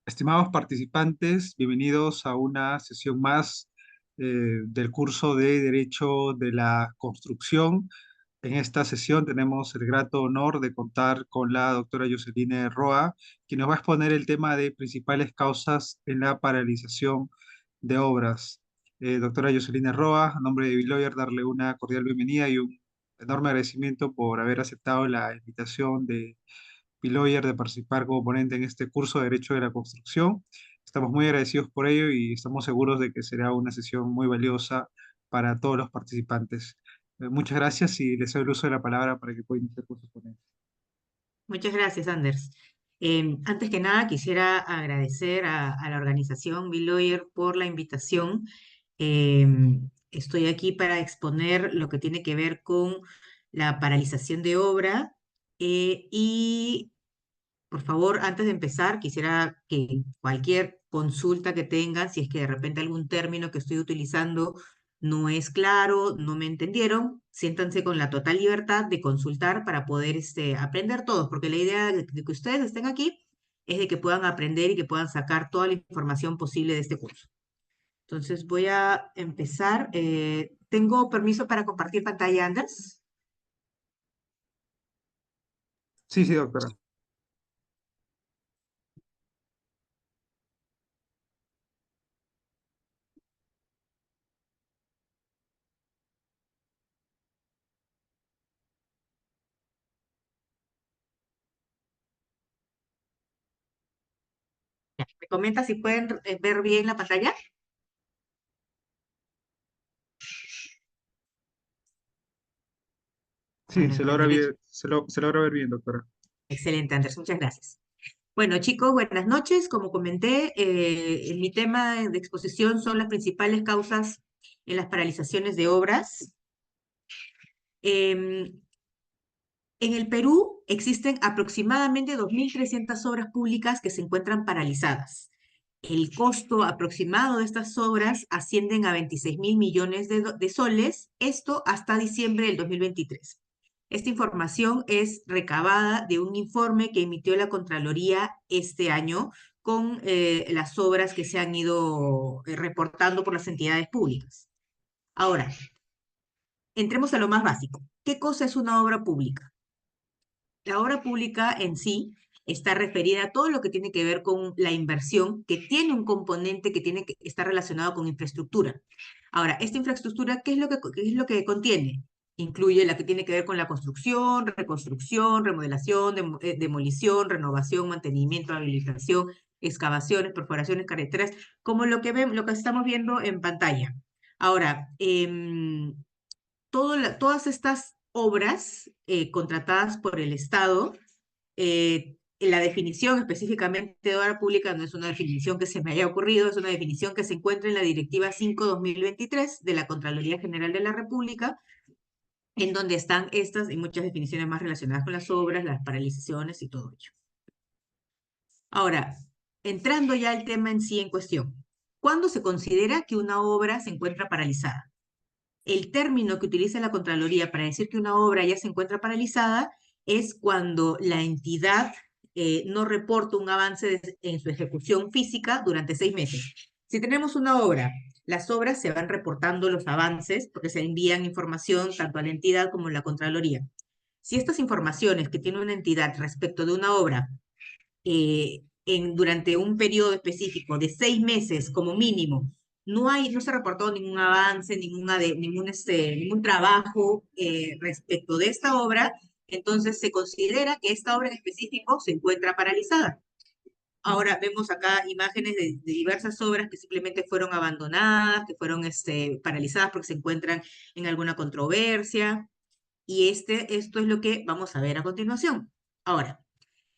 Estimados participantes, bienvenidos a una sesión más del curso de Derecho de la Construcción. En esta sesión tenemos el grato honor de contar con la doctora Joseline Roa, quien nos va a exponer el tema de principales causas en la paralización de obras. Doctora Joseline Roa, a nombre de Biloyer, darle una cordial bienvenida y un enorme agradecimiento por haber aceptado la invitación de Piloyer de participar como ponente en este curso de Derecho de la Construcción. Estamos muy agradecidos por ello y estamos seguros de que será una sesión muy valiosa para todos los participantes. Muchas gracias y les doy el uso de la palabra para que puedan iniciar con sus ponencias. Muchas gracias, Anders. Antes que nada, quisiera agradecer a la organización Bill Lawyer por la invitación. Estoy aquí para exponer lo que tiene que ver con la paralización de obra y, por favor, antes de empezar, quisiera que cualquier consulta que tengan, si es que de repente algún término que estoy utilizando no es claro, no me entendieron, siéntanse con la total libertad de consultar para poder aprender todos, porque la idea de que ustedes estén aquí es de que puedan aprender y que puedan sacar toda la información posible de este curso. Entonces voy a empezar. ¿Tengo permiso para compartir pantalla, Anders? Sí, sí, doctora. ¿Me comenta si pueden ver bien la pantalla? Sí, Bueno, se logra entenderé. bien, se logra ver bien, doctora. Excelente, Anders, muchas gracias. Bueno, chicos, buenas noches. Como comenté, mi tema de exposición son las principales causas en las paralizaciones de obras. Em, en el Perú existen aproximadamente 2.300 obras públicas que se encuentran paralizadas. El costo aproximado de estas obras ascienden a 26 mil millones de soles, esto hasta diciembre del 2023. Esta información es recabada de un informe que emitió la Contraloría este año con las obras que se han ido reportando por las entidades públicas. Ahora, entremos a lo más básico. ¿Qué cosa es una obra pública? La obra pública en sí está referida a todo lo que tiene que ver con la inversión, que tiene un componente que tiene que estar relacionado con infraestructura. Ahora, esta infraestructura, qué es lo que contiene? Incluye la que tiene que ver con la construcción, reconstrucción, remodelación, demolición, renovación, mantenimiento, habilitación, excavaciones, perforaciones, carreteras, como lo que estamos viendo en pantalla. Ahora, todas estas obras contratadas por el Estado, la definición específicamente de obra pública no es una definición que se me haya ocurrido, es una definición que se encuentra en la Directiva 5/2023 de la Contraloría General de la República, en donde están estas y muchas definiciones más relacionadas con las obras, las paralizaciones y todo ello. Ahora, entrando ya al tema en sí en cuestión, ¿cuándo se considera que una obra se encuentra paralizada? El término que utiliza la Contraloría para decir que una obra ya se encuentra paralizada es cuando la entidad no reporta un avance en su ejecución física durante 6 meses. Si tenemos una obra, las obras se van reportando los avances porque se envían información tanto a la entidad como a la Contraloría. Si estas informaciones que tiene una entidad respecto de una obra durante un periodo específico de 6 meses como mínimo, no se reportó ningún avance, ningún trabajo respecto de esta obra, entonces se considera que esta obra en específico se encuentra paralizada. Ahora vemos acá imágenes de diversas obras que simplemente fueron abandonadas, que fueron paralizadas porque se encuentran en alguna controversia, y esto es lo que vamos a ver a continuación. Ahora,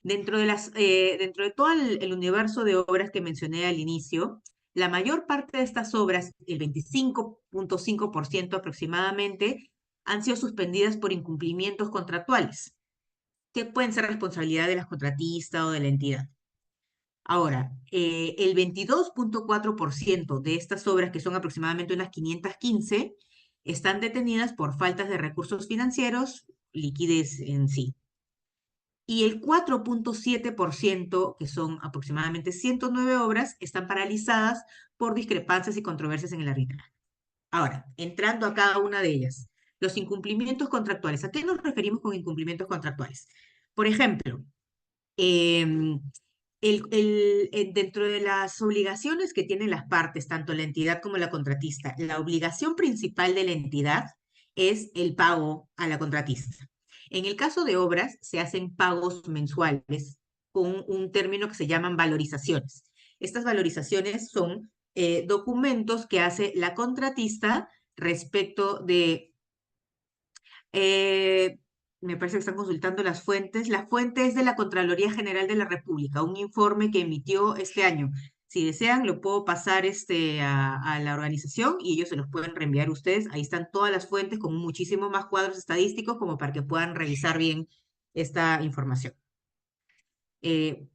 dentro de todo el universo de obras que mencioné al inicio, la mayor parte de estas obras, el 25.5% aproximadamente, han sido suspendidas por incumplimientos contractuales, que pueden ser responsabilidad de las contratistas o de la entidad. Ahora, el 22.4% de estas obras, que son aproximadamente unas 515, están detenidas por faltas de recursos financieros, liquidez en sí. y el 4,7%, que son aproximadamente 109 obras, están paralizadas por discrepancias y controversias en el arbitraje. Ahora, entrando a cada una de ellas, los incumplimientos contractuales. ¿A qué nos referimos con incumplimientos contractuales? Por ejemplo, em, dentro de las obligaciones que tienen las partes, tanto la entidad como la contratista, la obligación principal de la entidad es el pago a la contratista. En el caso de obras, se hacen pagos mensuales con un término que se llaman valorizaciones. Estas valorizaciones son documentos que hace la contratista respecto de eh, me parece que están consultando las fuentes. La fuente es de la Contraloría General de la República, un informe que emitió este año. Si desean, lo puedo pasar a la organización y ellos se los pueden reenviar a ustedes. Ahí están todas las fuentes con muchísimo más cuadros estadísticos como para que puedan revisar bien esta información.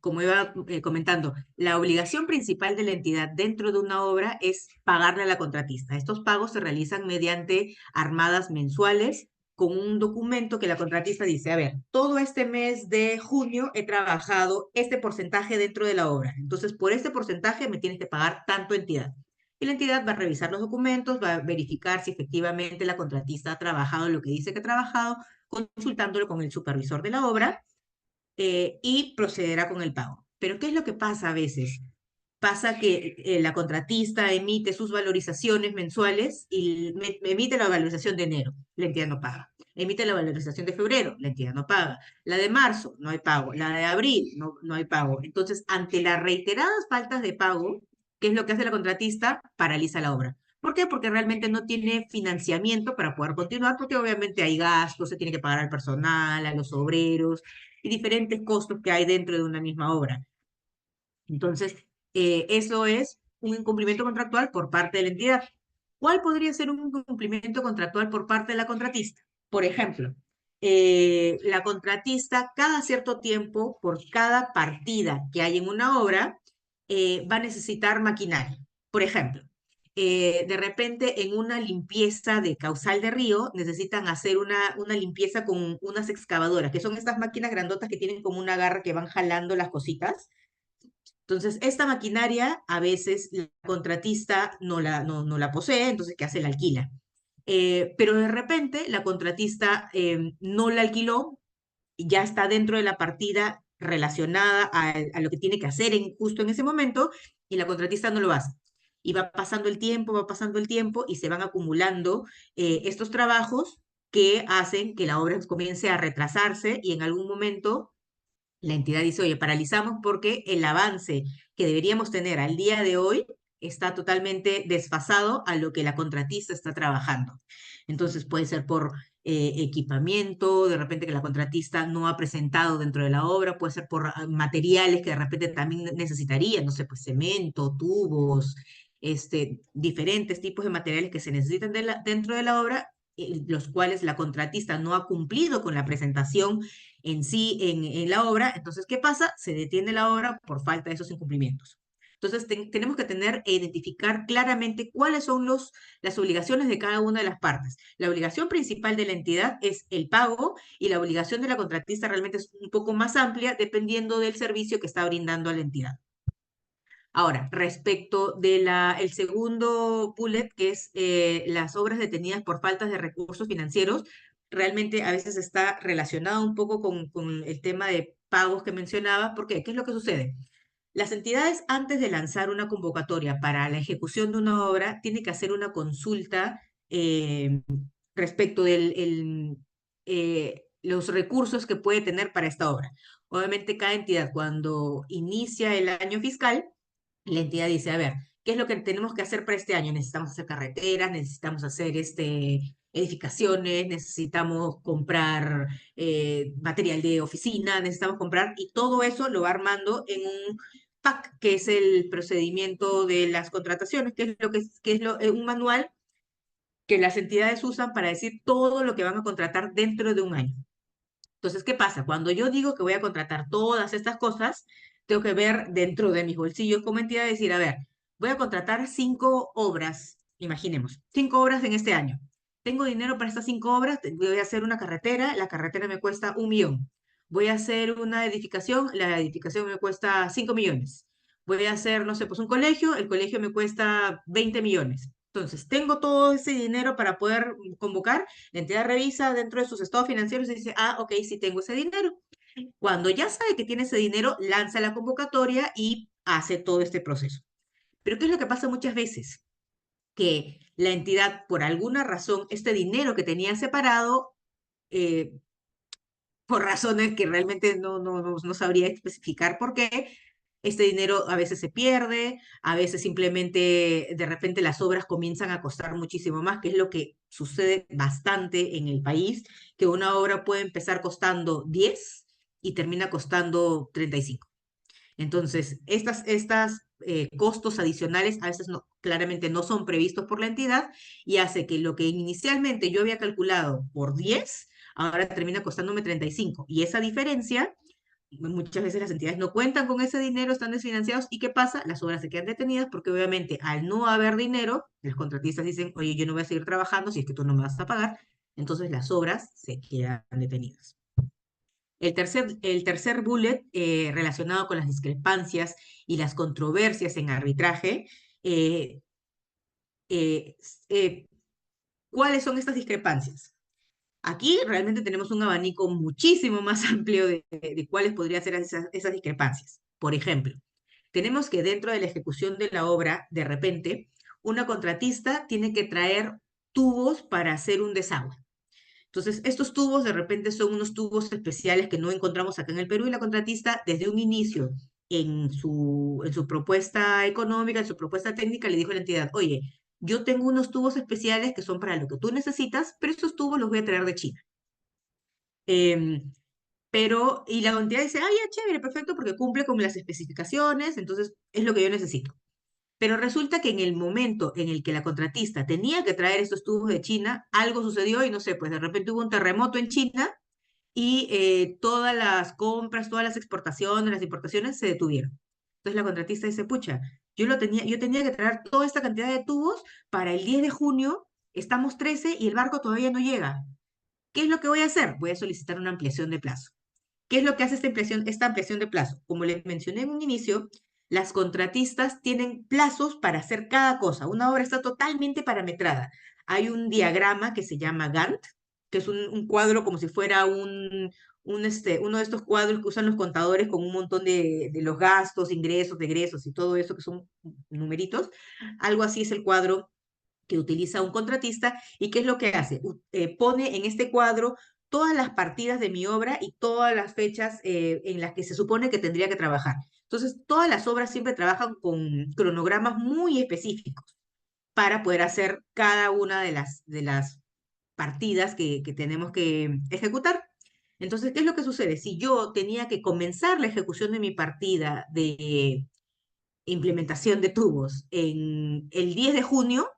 Como iba comentando, la obligación principal de la entidad dentro de una obra es pagarle a la contratista. Estos pagos se realizan mediante armadas mensuales con un documento que la contratista dice, a ver, todo este mes de junio he trabajado este porcentaje dentro de la obra. Entonces, por este porcentaje me tienes que pagar tanto entidad. Y la entidad va a revisar los documentos, va a verificar si efectivamente la contratista ha trabajado lo que dice que ha trabajado, consultándolo con el supervisor de la obra y procederá con el pago. Pero ¿qué es lo que pasa a veces? Pasa que la contratista emite sus valorizaciones mensuales y emite la valorización de enero, la entidad no paga. Emite la valorización de febrero, la entidad no paga. La de marzo, no hay pago. La de abril, no hay pago. Entonces, ante las reiteradas faltas de pago, ¿qué es lo que hace la contratista? Paraliza la obra. ¿Por qué? Porque realmente no tiene financiamiento para poder continuar, porque obviamente hay gastos, se tiene que pagar al personal, a los obreros y diferentes costos que hay dentro de una misma obra. Entonces, eso es un incumplimiento contractual por parte de la entidad. ¿Cuál podría ser un incumplimiento contractual por parte de la contratista? Por ejemplo, la contratista cada cierto tiempo, por cada partida que hay en una obra, va a necesitar maquinaria. Por ejemplo, de repente en una limpieza de causal de río necesitan hacer una limpieza con unas excavadoras, que son estas máquinas grandotas que tienen como una garra que van jalando las cositas. Entonces, esta maquinaria a veces la contratista no la posee, entonces, ¿qué hace? La alquila. Pero de repente la contratista no la alquiló, ya está dentro de la partida relacionada a lo que tiene que hacer justo en ese momento y la contratista no lo hace. Y va pasando el tiempo, va pasando el tiempo y se van acumulando estos trabajos que hacen que la obra comience a retrasarse y en algún momento la entidad dice, oye, paralizamos porque el avance que deberíamos tener al día de hoy está totalmente desfasado a lo que la contratista está trabajando. Entonces puede ser por equipamiento, de repente que la contratista no ha presentado dentro de la obra, puede ser por materiales que de repente también necesitaría, no sé, pues cemento, tubos, diferentes tipos de materiales que se necesitan dentro de la obra, los cuales la contratista no ha cumplido con la presentación en sí en la obra. Entonces, ¿qué pasa? Se detiene la obra por falta de esos incumplimientos. Entonces, tenemos que tener e identificar claramente cuáles son las obligaciones de cada una de las partes. La obligación principal de la entidad es el pago y la obligación de la contratista realmente es un poco más amplia dependiendo del servicio que está brindando a la entidad. Ahora, respecto de el segundo bullet, que es las obras detenidas por faltas de recursos financieros, realmente a veces está relacionado un poco con el tema de pagos que mencionaba. ¿Por qué? ¿Qué es lo que sucede? Las entidades, antes de lanzar una convocatoria para la ejecución de una obra, tienen que hacer una consulta respecto de los recursos que puede tener para esta obra. Obviamente, cada entidad, cuando inicia el año fiscal, la entidad dice, a ver, ¿qué es lo que tenemos que hacer para este año? Necesitamos hacer carreteras, necesitamos hacer edificaciones, necesitamos comprar material de oficina, necesitamos comprar, y todo eso lo va armando en un PAC, que es el procedimiento de las contrataciones, un manual que las entidades usan para decir todo lo que van a contratar dentro de un año. Entonces, ¿qué pasa? Cuando yo digo que voy a contratar todas estas cosas, tengo que ver dentro de mis bolsillos como entidad y decir, a ver, voy a contratar 5 obras, imaginemos, 5 obras en este año. Tengo dinero para estas 5 obras, voy a hacer una carretera, la carretera me cuesta 1 millón. Voy a hacer una edificación, la edificación me cuesta 5 millones. Voy a hacer, no sé, pues un colegio, el colegio me cuesta 20 millones. Entonces, tengo todo ese dinero para poder convocar, la entidad revisa dentro de sus estados financieros y dice, ah, ok, sí tengo ese dinero. Cuando ya sabe que tiene ese dinero, lanza la convocatoria y hace todo este proceso. Pero ¿qué es lo que pasa muchas veces? Que la entidad, por alguna razón, este dinero que tenía separado, eh, por razones que realmente no sabría especificar por qué, este dinero a veces se pierde, a veces simplemente de repente las obras comienzan a costar muchísimo más, que es lo que sucede bastante en el país, que una obra puede empezar costando 10 y termina costando 35. Entonces, estas costos adicionales a veces no, claramente no son previstos por la entidad y hace que lo que inicialmente yo había calculado por 10 ahora termina costándome 35. Y esa diferencia, muchas veces las entidades no cuentan con ese dinero, están desfinanciados. ¿Y qué pasa? Las obras se quedan detenidas porque obviamente al no haber dinero, los contratistas dicen, oye, yo no voy a seguir trabajando si es que tú no me vas a pagar. Entonces las obras se quedan detenidas. El tercer bullet relacionado con las discrepancias y las controversias en arbitraje, eh, eh, eh, ¿cuáles son estas discrepancias? Aquí realmente tenemos un abanico muchísimo más amplio de cuáles podrían ser esas discrepancias. Por ejemplo, tenemos que dentro de la ejecución de la obra, de repente, una contratista tiene que traer tubos para hacer un desagüe. Entonces, estos tubos de repente son unos tubos especiales que no encontramos acá en el Perú y la contratista desde un inicio en su propuesta económica, en su propuesta técnica, le dijo a la entidad, oye, yo tengo unos tubos especiales que son para lo que tú necesitas, pero estos tubos los voy a traer de China. Em, y la entidad dice, ah, ya, chévere, perfecto, porque cumple con las especificaciones, entonces es lo que yo necesito. Pero resulta que en el momento en el que la contratista tenía que traer estos tubos de China, algo sucedió y no sé, pues de repente hubo un terremoto en China y todas las compras, todas las exportaciones, las importaciones se detuvieron. Entonces la contratista dice, pucha, yo tenía que traer toda esta cantidad de tubos para el 10 de junio, estamos 13 y el barco todavía no llega. ¿Qué es lo que voy a hacer? Voy a solicitar una ampliación de plazo. ¿Qué es lo que hace esta ampliación de plazo? Como les mencioné en un inicio, las contratistas tienen plazos para hacer cada cosa. Una obra está totalmente parametrada. Hay un diagrama que se llama Gantt, que es un cuadro como si fuera uno de estos cuadros que usan los contadores con un montón de los gastos, ingresos, egresos y todo eso, que son numeritos. Algo así es el cuadro que utiliza un contratista y qué es lo que hace. Pone en este cuadro todas las partidas de mi obra y todas las fechas en las que se supone que tendría que trabajar. Entonces, todas las obras siempre trabajan con cronogramas muy específicos para poder hacer cada una de las partidas que tenemos que ejecutar. Entonces, ¿qué es lo que sucede? Si yo tenía que comenzar la ejecución de mi partida de implementación de tubos en el 10 de junio,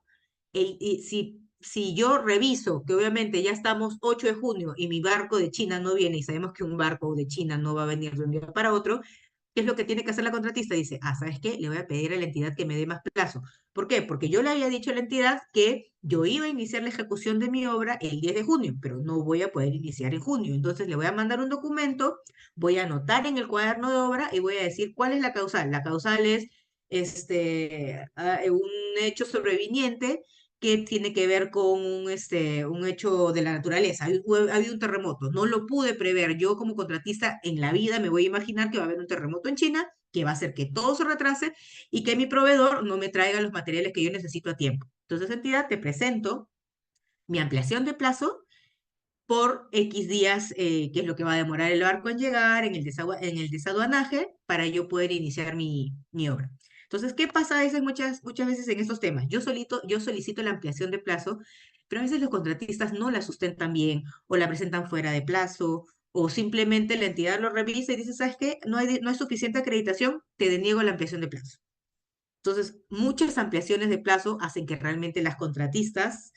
y si yo reviso que obviamente ya estamos 8 de junio y mi barco de China no viene y sabemos que un barco de China no va a venir de un día para otro, ¿qué es lo que tiene que hacer la contratista? Dice, ah, ¿sabes qué? Le voy a pedir a la entidad que me dé más plazo. ¿Por qué? Porque yo le había dicho a la entidad que yo iba a iniciar la ejecución de mi obra el 10 de junio, pero no voy a poder iniciar en junio. Entonces le voy a mandar un documento, voy a anotar en el cuaderno de obra y voy a decir cuál es la causal. La causal es un hecho sobreviniente que tiene que ver con un hecho de la naturaleza. Ha habido un terremoto, no lo pude prever. Yo como contratista en la vida me voy a imaginar que va a haber un terremoto en China, que va a hacer que todo se retrase y que mi proveedor no me traiga los materiales que yo necesito a tiempo. Entonces, entidad, te presento mi ampliación de plazo por X días, que es lo que va a demorar el barco en llegar, en el desaduanaje, para yo poder iniciar mi obra. Entonces, ¿qué pasa a veces, muchas veces en estos temas? Yo solicito la ampliación de plazo, pero a veces los contratistas no la sustentan bien o la presentan fuera de plazo o simplemente la entidad lo revisa y dice, ¿sabes qué? No hay suficiente acreditación, te deniego la ampliación de plazo. Entonces, muchas ampliaciones de plazo hacen que realmente las contratistas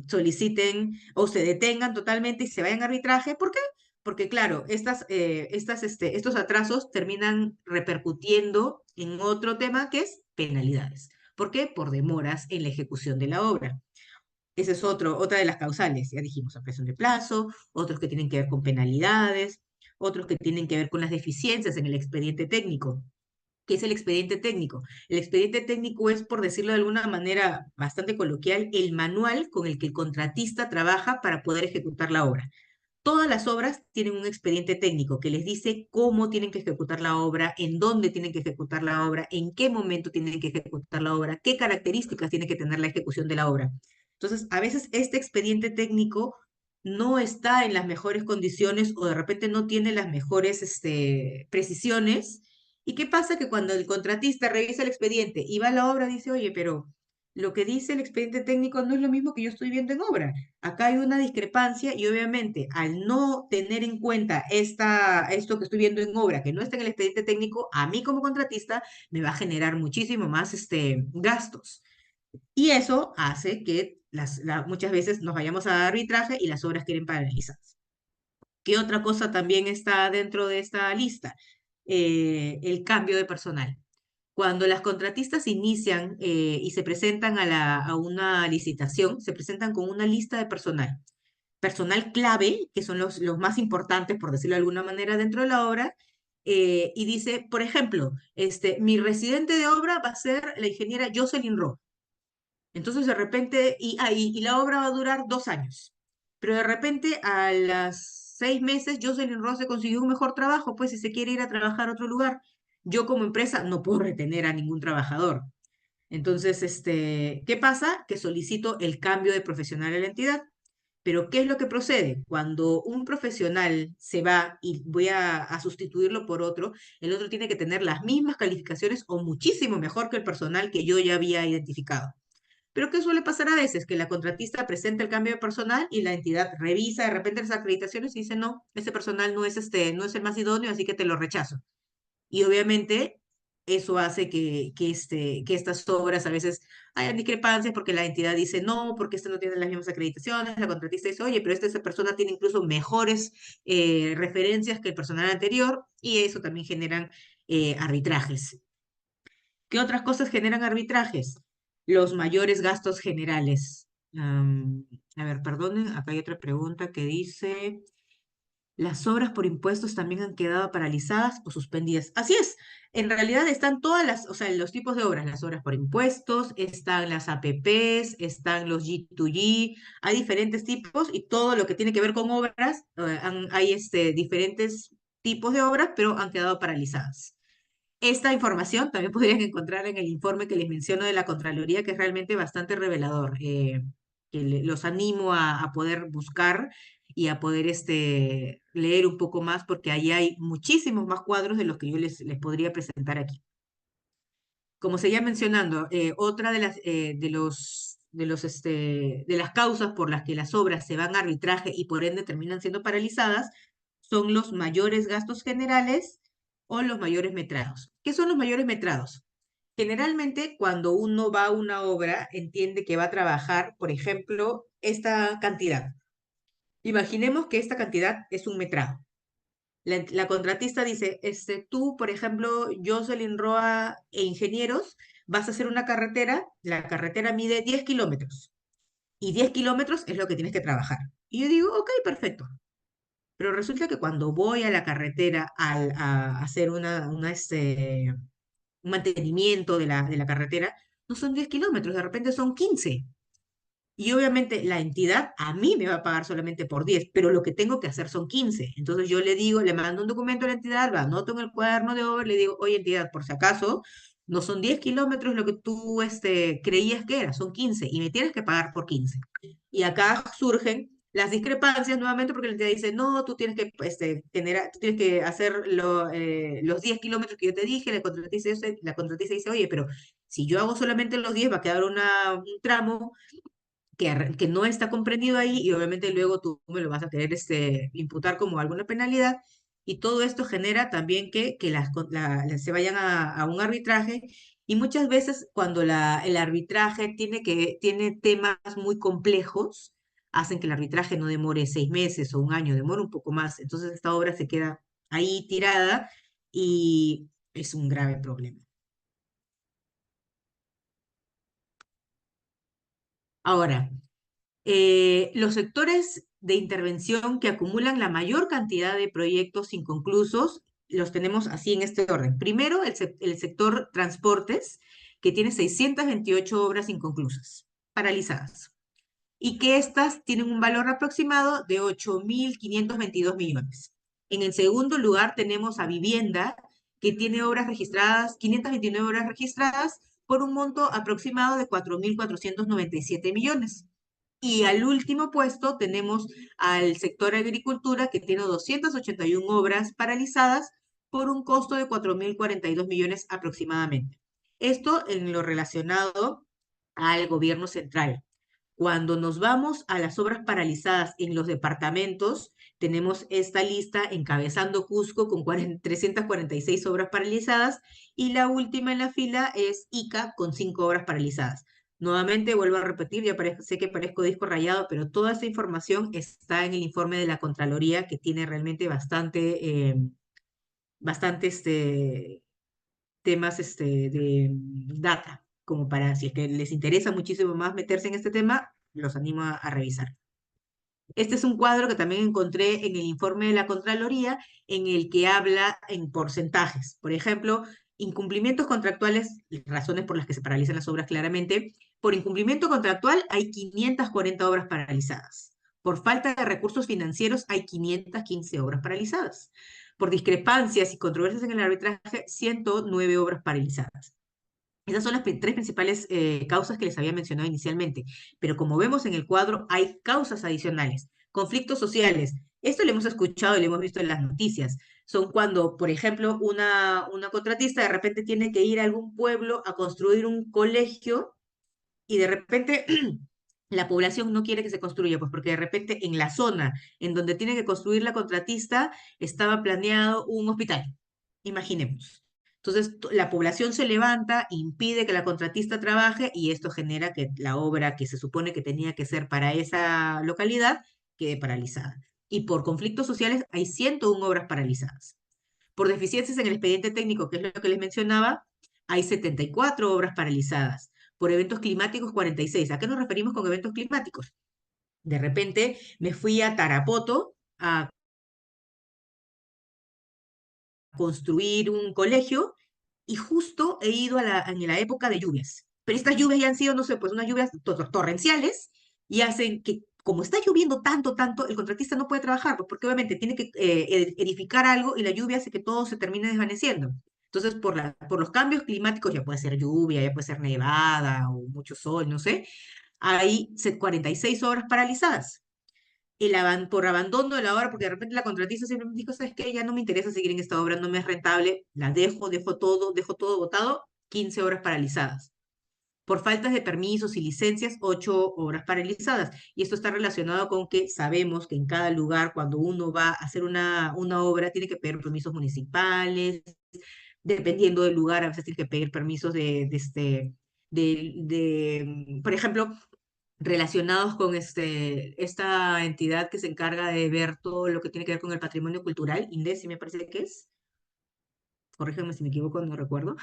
soliciten o se detengan totalmente y se vayan a arbitraje. ¿Por qué? Porque, claro, estos atrasos terminan repercutiendo en otro tema que es penalidades. ¿Por qué? Por demoras en la ejecución de la obra. Esa es otra de las causales. Ya dijimos, ampliación de plazo, otros que tienen que ver con penalidades. otros que tienen que ver con las deficiencias en el expediente técnico. ¿Qué es el expediente técnico? El expediente técnico es, por decirlo de alguna manera bastante coloquial, el manual con el que el contratista trabaja para poder ejecutar la obra. Todas las obras tienen un expediente técnico que les dice cómo tienen que ejecutar la obra, en dónde tienen que ejecutar la obra, en qué momento tienen que ejecutar la obra, qué características tiene que tener la ejecución de la obra. Entonces, a veces este expediente técnico no está en las mejores condiciones o de repente no tiene las mejores precisiones. ¿Y qué pasa? Que cuando el contratista revisa el expediente y va a la obra, dice, oye, pero lo que dice el expediente técnico no es lo mismo que yo estoy viendo en obra. Acá hay una discrepancia y obviamente al no tener en cuenta esto que estoy viendo en obra, que no está en el expediente técnico, a mí como contratista me va a generar muchísimo más gastos. Y eso hace que muchas veces nos vayamos a arbitraje y las obras queden paralizadas. ¿Qué otra cosa también está dentro de esta lista? El cambio de personal. Cuando las contratistas inician y se presentan a una licitación, se presentan con una lista de personal clave, que son los más importantes, por decirlo de alguna manera, dentro de la obra, y dice, por ejemplo, mi residente de obra va a ser la ingeniera Jocelyn Ro. Entonces, de repente, y la obra va a durar 2 años, pero de repente a las 6 meses, Jocelyn Ro se consiguió un mejor trabajo, pues si se quiere ir a trabajar a otro lugar. Yo como empresa no puedo retener a ningún trabajador. Entonces, ¿qué pasa? Que solicito el cambio de profesional a la entidad. Pero ¿qué es lo que procede? Cuando un profesional se va y voy a sustituirlo por otro, el otro tiene que tener las mismas calificaciones o muchísimo mejor que el personal que yo ya había identificado. Pero ¿qué suele pasar a veces? Que la contratista presenta el cambio de personal y la entidad revisa de repente las acreditaciones y dice, no, ese personal no es el más idóneo, así que te lo rechazo. Y obviamente eso hace que estas obras a veces hayan discrepancias porque la entidad dice no, porque este no tiene las mismas acreditaciones, la contratista dice, oye, pero esa persona tiene incluso mejores referencias que el personal anterior y eso también generan arbitrajes. ¿Qué otras cosas generan arbitrajes? Los mayores gastos generales. A ver, perdonen, acá hay otra pregunta que dice... Las obras por impuestos también han quedado paralizadas o suspendidas. Así es, en realidad están todas o sea, los tipos de obras, las obras por impuestos, están las APPs, están los G2G, hay diferentes tipos y todo lo que tiene que ver con obras, hay diferentes tipos de obras, pero han quedado paralizadas. Esta información también podrían encontrar en el informe que les menciono de la Contraloría, que es realmente bastante revelador. Que los animo a poder buscar y a poder leer un poco más, porque ahí hay muchísimos más cuadros de los que yo les podría presentar aquí. Como seguía mencionando, otra de las causas por las que las obras se van a arbitraje y por ende terminan siendo paralizadas son los mayores gastos generales o los mayores metrados. ¿Qué son los mayores metrados? Generalmente, cuando uno va a una obra, entiende que va a trabajar, por ejemplo, esta cantidad. Imaginemos que esta cantidad es un metrado. La contratista dice, tú, por ejemplo, Jocelyn Roa e Ingenieros, vas a hacer una carretera, la carretera mide 10 kilómetros y 10 kilómetros es lo que tienes que trabajar. Y yo digo, ok, perfecto. Pero resulta que cuando voy a la carretera a hacer un mantenimiento de la carretera, no son 10 kilómetros, de repente son 15. Y obviamente la entidad a mí me va a pagar solamente por 10, pero lo que tengo que hacer son 15. Entonces yo le digo, le mando un documento a la entidad, lo anoto en el cuaderno de obra, le digo, oye entidad, por si acaso, no son 10 kilómetros lo que tú creías que era, son 15 y me tienes que pagar por 15. Y acá surgen las discrepancias nuevamente porque la entidad dice, no, tú tienes que, tú tienes que hacer los 10 kilómetros que yo te dije, la contratista dice, oye, pero si yo hago solamente los 10 va a quedar un tramo que no está comprendido ahí y obviamente luego tú me lo vas a querer imputar como alguna penalidad y todo esto genera también que se vayan a un arbitraje y muchas veces cuando el arbitraje tiene temas muy complejos, hacen que el arbitraje no demore 6 meses o un año, demora un poco más. Entonces esta obra se queda ahí tirada y es un grave problema. Ahora, los sectores de intervención que acumulan la mayor cantidad de proyectos inconclusos, los tenemos así en este orden. Primero, el sector transportes, que tiene 628 obras inconclusas, paralizadas, y que estas tienen un valor aproximado de 8.522 millones. En el segundo lugar tenemos a vivienda, que tiene obras registradas, 529 obras registradas, por un monto aproximado de 4.497 millones. Y al último puesto tenemos al sector agricultura, que tiene 281 obras paralizadas por un costo de 4.042 millones aproximadamente. Esto en lo relacionado al gobierno central. Cuando nos vamos a las obras paralizadas en los departamentos, tenemos esta lista encabezando Cusco con 346 obras paralizadas y la última en la fila es Ica con 5 obras paralizadas. Nuevamente vuelvo a repetir, ya sé que parezco disco rayado, pero toda esta información está en el informe de la Contraloría, que tiene realmente bastante temas de data, como para, si es que les interesa muchísimo más meterse en este tema, los animo a revisar. Este es un cuadro que también encontré en el informe de la Contraloría, en el que habla en porcentajes. Por ejemplo, incumplimientos contractuales, razones por las que se paralizan las obras claramente. Por incumplimiento contractual hay 540 obras paralizadas. Por falta de recursos financieros hay 515 obras paralizadas. Por discrepancias y controversias en el arbitraje, 109 obras paralizadas. Esas son las tres principales causas que les había mencionado inicialmente. Pero como vemos en el cuadro, hay causas adicionales. Conflictos sociales. Esto lo hemos escuchado y lo hemos visto en las noticias. Son cuando, por ejemplo, una contratista de repente tiene que ir a algún pueblo a construir un colegio y de repente la población no quiere que se construya, pues porque de repente en la zona en donde tiene que construir la contratista estaba planeado un hospital. Imaginemos. Entonces, la población se levanta, impide que la contratista trabaje y esto genera que la obra que se supone que tenía que ser para esa localidad quede paralizada. Y por conflictos sociales hay 101 obras paralizadas. Por deficiencias en el expediente técnico, que es lo que les mencionaba, hay 74 obras paralizadas. Por eventos climáticos, 46. ¿A qué nos referimos con eventos climáticos? De repente me fui a Tarapoto a construir un colegio y justo he ido en la época de lluvias. Pero estas lluvias ya han sido, no sé, pues unas lluvias torrenciales y hacen que, como está lloviendo tanto, tanto, el contratista no puede trabajar, pues porque obviamente tiene que edificar algo y la lluvia hace que todo se termine desvaneciendo. Entonces, por los cambios climáticos, ya puede ser lluvia, ya puede ser nevada o mucho sol, no sé, hay 46 obras paralizadas por abandono de la obra, porque de repente la contratista siempre me dijo, ¿sabes qué? Ya no me interesa seguir en esta obra, no me es rentable, la dejo todo botado, 15 horas paralizadas. Por faltas de permisos y licencias, 8 horas paralizadas. Y esto está relacionado con que sabemos que en cada lugar, cuando uno va a hacer una obra, tiene que pedir permisos municipales, dependiendo del lugar, a veces tiene que pedir permisos por ejemplo, relacionados con esta entidad que se encarga de ver todo lo que tiene que ver con el patrimonio cultural, INDECI me parece que es, corrígeme si me equivoco, no recuerdo,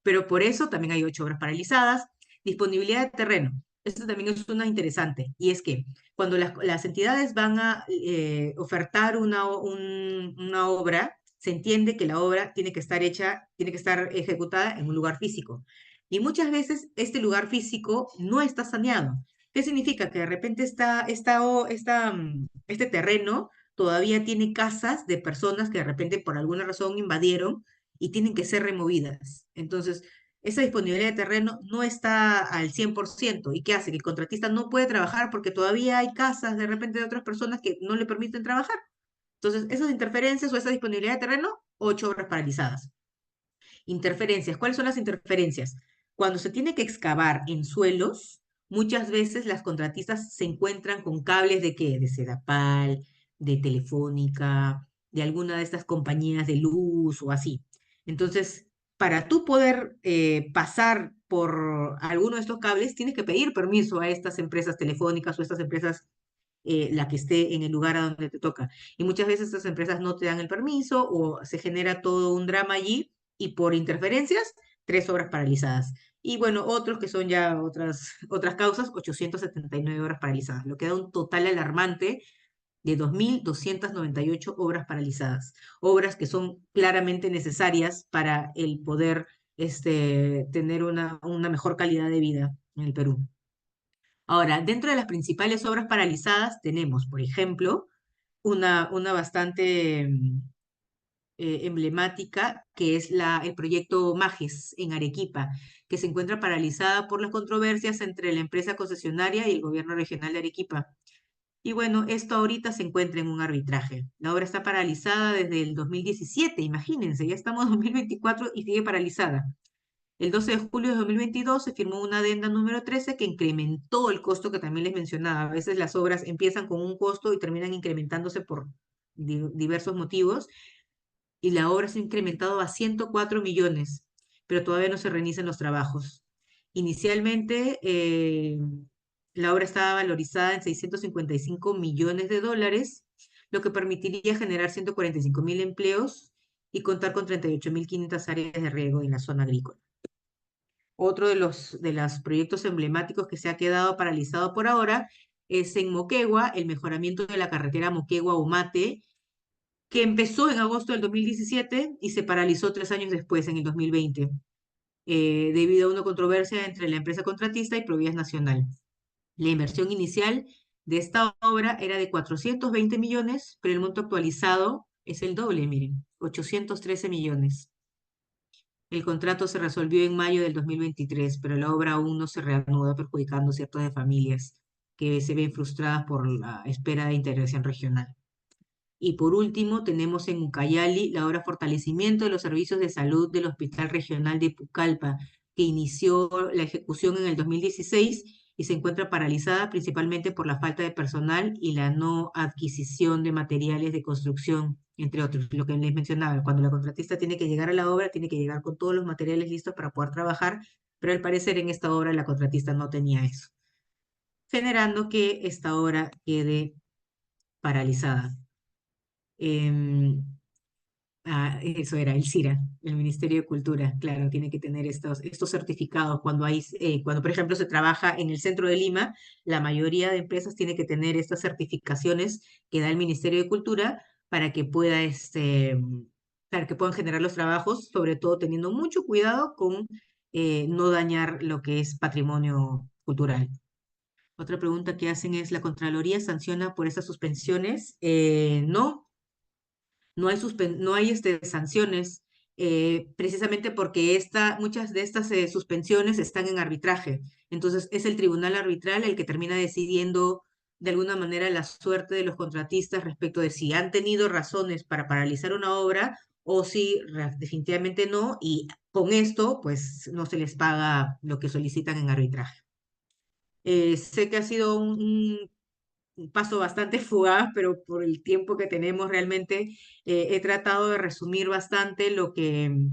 pero por eso también hay 8 obras paralizadas. Disponibilidad de terreno. Esto también es una interesante, y es que cuando las entidades van a ofertar una obra, se entiende que la obra tiene que estar hecha, tiene que estar ejecutada en un lugar físico. Y muchas veces este lugar físico no está saneado. ¿Qué significa? Que de repente este terreno todavía tiene casas de personas que de repente por alguna razón invadieron y tienen que ser removidas. Entonces, esa disponibilidad de terreno no está al 100%. ¿Y qué hace? Que el contratista no puede trabajar porque todavía hay casas de repente de otras personas que no le permiten trabajar. Entonces, esas interferencias o esa disponibilidad de terreno, 8 obras paralizadas. Interferencias. ¿Cuáles son las interferencias? Cuando se tiene que excavar en suelos, muchas veces las contratistas se encuentran con cables de qué? De Sedapal, de Telefónica, de alguna de estas compañías de luz o así. Entonces, para tú poder pasar por alguno de estos cables, tienes que pedir permiso a estas empresas telefónicas o estas empresas, la que esté en el lugar a donde te toca. Y muchas veces estas empresas no te dan el permiso o se genera todo un drama allí y por interferencias, 3 obras paralizadas. Y bueno, otros que son ya otras causas, 879 horas paralizadas, lo que da un total alarmante de 2.298 obras paralizadas, obras que son claramente necesarias para el poder tener una mejor calidad de vida en el Perú. Ahora, dentro de las principales obras paralizadas tenemos, por ejemplo, una bastante emblemática, que es el proyecto Majes en Arequipa, que se encuentra paralizada por las controversias entre la empresa concesionaria y el gobierno regional de Arequipa. Y bueno, esto ahorita se encuentra en un arbitraje. La obra está paralizada desde el 2017, imagínense, ya estamos en 2024 y sigue paralizada. El 12 de julio de 2022 se firmó una adenda número 13 que incrementó el costo que también les mencionaba. A veces las obras empiezan con un costo y terminan incrementándose por diversos motivos, y la obra se ha incrementado a 104 millones, pero todavía no se reinician los trabajos. Inicialmente, la obra estaba valorizada en 655 millones de dólares, lo que permitiría generar 145.000 empleos y contar con 38.500 áreas de riego en la zona agrícola. Otro de los proyectos emblemáticos que se ha quedado paralizado por ahora es en Moquegua, el mejoramiento de la carretera Moquegua-Humate, que empezó en agosto del 2017 y se paralizó 3 años después, en el 2020, debido a una controversia entre la empresa contratista y Provías Nacional. La inversión inicial de esta obra era de 420 millones, pero el monto actualizado es el doble, miren, 813 millones. El contrato se resolvió en mayo del 2023, pero la obra aún no se reanuda, perjudicando a ciertas de familias que se ven frustradas por la espera de integración regional. Y por último, tenemos en Ucayali la obra Fortalecimiento de los Servicios de Salud del Hospital Regional de Pucallpa, que inició la ejecución en el 2016 y se encuentra paralizada principalmente por la falta de personal y la no adquisición de materiales de construcción, entre otros. Lo que les mencionaba, cuando la contratista tiene que llegar a la obra, tiene que llegar con todos los materiales listos para poder trabajar, pero al parecer en esta obra la contratista no tenía eso, generando que esta obra quede paralizada. Em, Eso era el CIRA, el Ministerio de Cultura, claro, tiene que tener estos certificados. Cuando, por ejemplo, se trabaja en el centro de Lima, la mayoría de empresas tiene que tener estas certificaciones que da el Ministerio de Cultura para que para que puedan generar los trabajos, sobre todo teniendo mucho cuidado con no dañar lo que es patrimonio cultural. Otra pregunta que hacen es, ¿la Contraloría sanciona por esas suspensiones? No, no hay sanciones, precisamente porque muchas de estas suspensiones están en arbitraje. Entonces, es el tribunal arbitral el que termina decidiendo de alguna manera la suerte de los contratistas respecto de si han tenido razones para paralizar una obra o si definitivamente no, y con esto, pues no se les paga lo que solicitan en arbitraje. Sé que ha sido un paso bastante fugaz, pero por el tiempo que tenemos realmente he tratado de resumir bastante lo que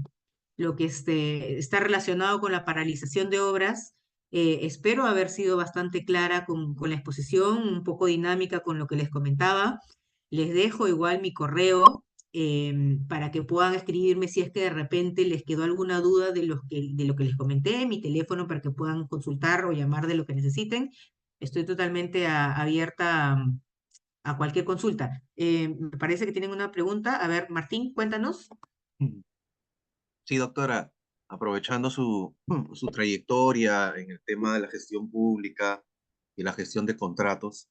está relacionado con la paralización de obras. Espero haber sido bastante clara con la exposición, un poco dinámica con lo que les comentaba. Les dejo igual mi correo para que puedan escribirme si es que de repente les quedó alguna duda de lo que les comenté, mi teléfono para que puedan consultar o llamar de lo que necesiten. Estoy totalmente abierta a cualquier consulta. Me parece que tienen una pregunta. A ver, Martín, cuéntanos. Mm. Sí, doctora, aprovechando su trayectoria en el tema de la gestión pública y la gestión de contratos,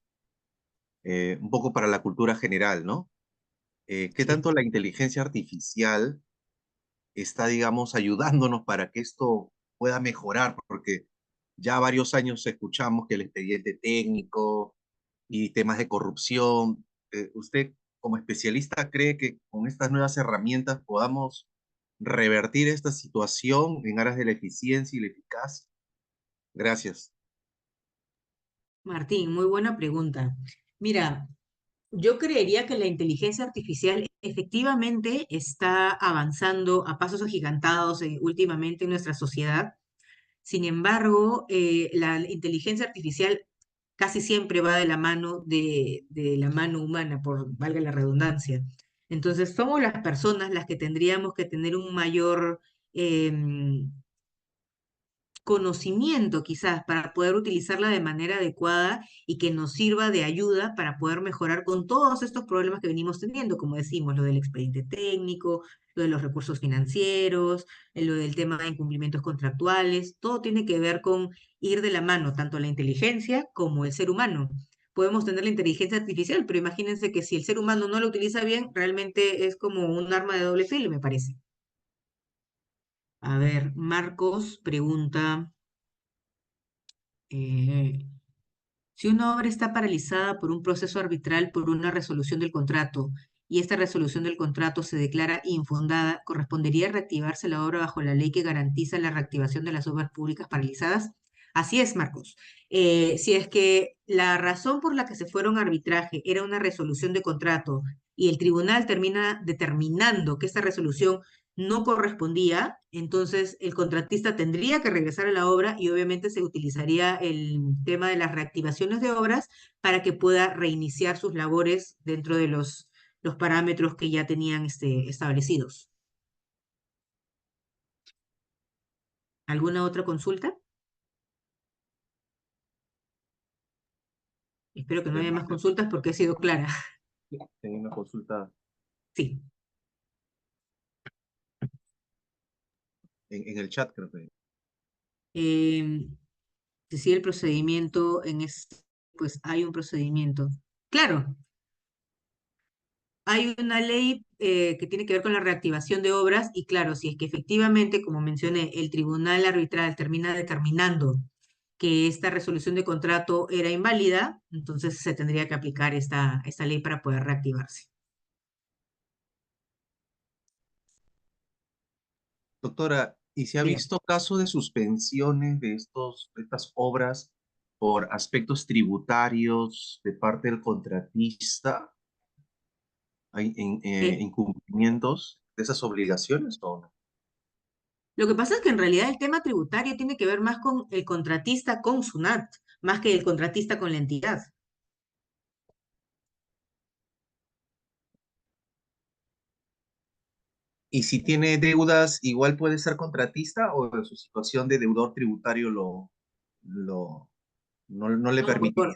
un poco para la cultura general, ¿no? ¿Qué Sí. tanto la inteligencia artificial está, digamos, ayudándonos para que esto pueda mejorar? Porque ya varios años escuchamos que el expediente técnico y temas de corrupción. ¿Usted, como especialista, cree que con estas nuevas herramientas podamos revertir esta situación en aras de la eficiencia y la eficacia? Gracias. Martín, muy buena pregunta. Mira, yo creería que la inteligencia artificial efectivamente está avanzando a pasos agigantados últimamente en nuestra sociedad. Sin embargo, la inteligencia artificial casi siempre va de la mano de la mano humana, por valga la redundancia. Entonces, somos las personas las que tendríamos que tener un mayor conocimiento quizás para poder utilizarla de manera adecuada y que nos sirva de ayuda para poder mejorar con todos estos problemas que venimos teniendo, como decimos, lo del expediente técnico, lo de los recursos financieros, lo del tema de incumplimientos contractuales, todo tiene que ver con ir de la mano, tanto la inteligencia como el ser humano. Podemos tener la inteligencia artificial, pero imagínense que si el ser humano no la utiliza bien, realmente es como un arma de doble filo, me parece. A ver, Marcos pregunta, eh, si una obra está paralizada por un proceso arbitral por una resolución del contrato y esta resolución del contrato se declara infundada, ¿correspondería reactivarse la obra bajo la ley que garantiza la reactivación de las obras públicas paralizadas? Así es, Marcos. Si es que la razón por la que se fueron a arbitraje era una resolución de contrato y el tribunal termina determinando que esta resolución no correspondía, entonces el contratista tendría que regresar a la obra y obviamente se utilizaría el tema de las reactivaciones de obras para que pueda reiniciar sus labores dentro de los parámetros que ya tenían establecidos. ¿Alguna otra consulta? Espero que no haya más consultas porque he sido clara. Tengo una consulta Sí. en el chat, creo que. Eh, si sigue el procedimiento pues hay un procedimiento. Claro, hay una ley que tiene que ver con la reactivación de obras y claro, si es que efectivamente, como mencioné, el tribunal arbitral termina determinando que esta resolución de contrato era inválida, entonces se tendría que aplicar esta ley para poder reactivarse. Doctora, ¿y se ha Diga. visto caso de suspensiones de estas obras por aspectos tributarios de parte del contratista? ¿Hay Eh, incumplimientos de esas obligaciones o no? lo que pasa es que en realidad el tema tributario tiene que ver más con el contratista con SUNAT, más que el contratista con la entidad. Y si tiene deudas, igual puede ser contratista o en su situación de deudor tributario lo, no le No, permitiría.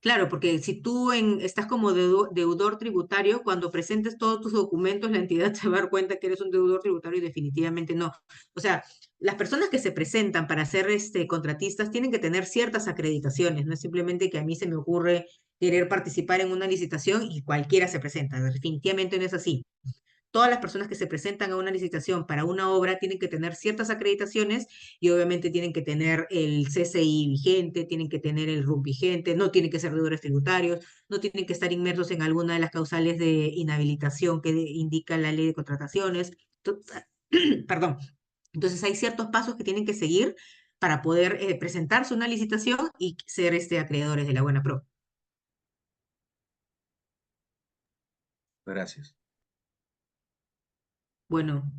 claro, porque si tú estás como deudor tributario, cuando presentes todos tus documentos, la entidad se va a dar cuenta que eres un deudor tributario y definitivamente no. O sea, las personas que se presentan para ser contratistas tienen que tener ciertas acreditaciones, no es simplemente que a mí se me ocurre querer participar en una licitación y cualquiera se presenta. Definitivamente no es así. Todas las personas que se presentan a una licitación para una obra tienen que tener ciertas acreditaciones y obviamente tienen que tener el CCI vigente, tienen que tener el RUC vigente, no tienen que ser deudores tributarios, no tienen que estar inmersos en alguna de las causales de inhabilitación que indica la ley de contrataciones. Perdón. Entonces hay ciertos pasos que tienen que seguir para poder presentarse a una licitación y ser acreedores de la buena pro. Gracias. Bueno,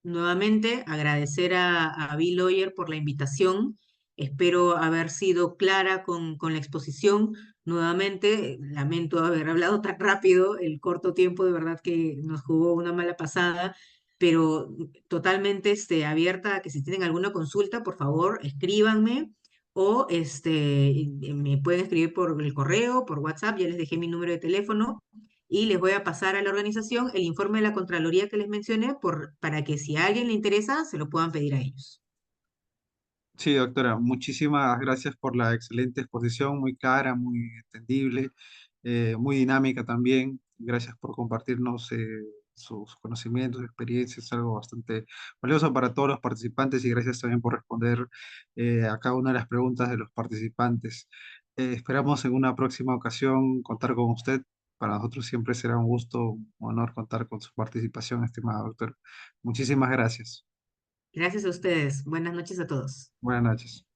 nuevamente agradecer a Bill Lawyer por la invitación. Espero haber sido clara con la exposición. Nuevamente, lamento haber hablado tan rápido, el corto tiempo de verdad que nos jugó una mala pasada, pero totalmente abierta a que si tienen alguna consulta, por favor, escríbanme o me pueden escribir por el correo, por WhatsApp, ya les dejé mi número de teléfono y les voy a pasar a la organización el informe de la Contraloría que les mencioné para que si a alguien le interesa, se lo puedan pedir a ellos. Sí, doctora, muchísimas gracias por la excelente exposición, muy clara, muy entendible, muy dinámica también. Gracias por compartirnos sus conocimientos, experiencias, es algo bastante valioso para todos los participantes y gracias también por responder a cada una de las preguntas de los participantes. Esperamos en una próxima ocasión contar con usted. Para nosotros siempre será un gusto, un honor contar con su participación, estimada doctora. Muchísimas gracias. Gracias a ustedes. Buenas noches a todos. Buenas noches.